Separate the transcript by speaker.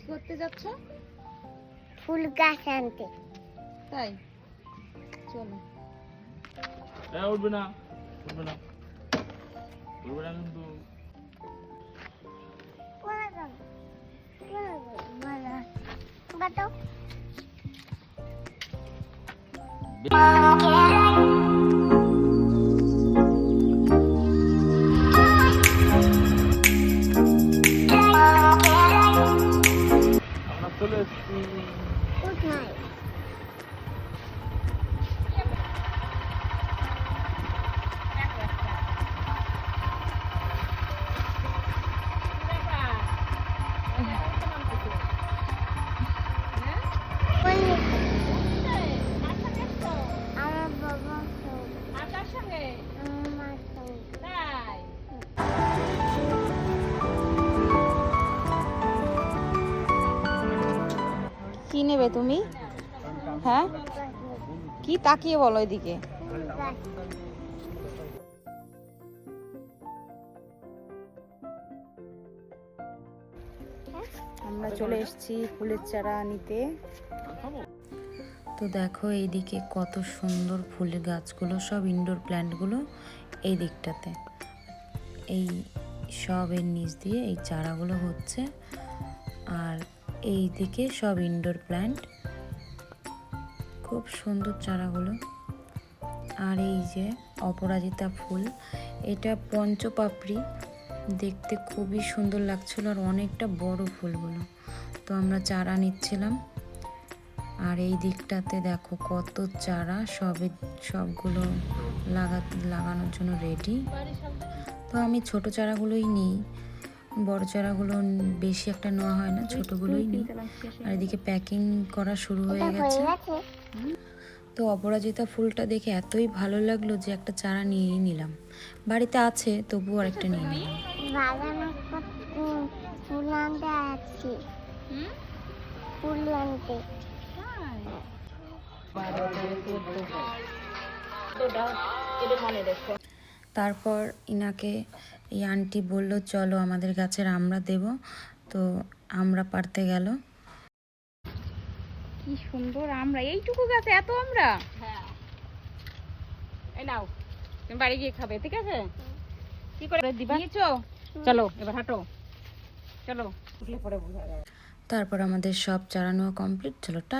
Speaker 1: করতে যাচ্ছ?
Speaker 2: ফুল গাছ আনতে।
Speaker 1: তাই চলো।
Speaker 3: উঠবে না, উঠবে না, উঠবে না কিন্তু। আমরা চলে এসেছি।
Speaker 2: আমার বাবা
Speaker 1: কার সঙ্গে?
Speaker 2: আমার মার সঙ্গে।
Speaker 1: তাই কি নেবে তুমি? হ্যাঁ, কি তাকিয়ে বলো এদিকে। আমরা চলে এসেছি ফুলের চারা নিতে।
Speaker 4: তো দেখো এইদিকে কত সুন্দর ফুলের গাছগুলো, সব ইনডোর প্ল্যান্টগুলো এই দিকটাতে, এই সব এর নিচ দিয়ে এই চারাগুলো হচ্ছে, আর এই দিকে সব ইনডোর প্ল্যান্ট, খুব সুন্দর চারাগুলো। আর এই যে অপরাজিতা ফুল, এটা পঞ্চপাপড়ি, দেখতে খুবই সুন্দর লাগছিল আর অনেকটা বড় ফুলগুলো। তো আমরা চারা নিচ্ছিলাম। আর এই দিকটাতে দেখো কত চারা, সবগুলো লাগানোর জন্য রেডি। তো আমি ছোট চারাগুলোই নিই, বড় চারাগুলো বেশি একটা নেওয়া হয় না, ছোটগুলোই নিই। আর এদিকে প্যাকিং করা শুরু হয়ে গেছে। তো অপরাজিতা ফুলটা দেখে এতই ভালো লাগলো যে একটা চারা নিয়েই নিলাম। বাড়িতে আছে তবুও আরেকটা নিয়ে নিলাম।
Speaker 2: ফুল আনতে আসছি, ফুল আনতে।
Speaker 4: তারপর ইনাকে এই আন্টি বলল চলো আমাদের গাছের আমরা দেব, তো আমরা পারতে গেল।
Speaker 1: কি সুন্দর আমরা, এইটুকু গাছে এত আমরা। হ্যাঁ, এই নাও, তুমি বাড়ি গিয়ে খাবে, ঠিক আছে? কি করে দিবা? নিয়েছো? চলো এবার হাঁটো, চলো, উঠলে পরে বোঝা যাবে।
Speaker 4: তারপর আমাদের সব চারা নেওয়া কমপ্লিট, চলো টাটা।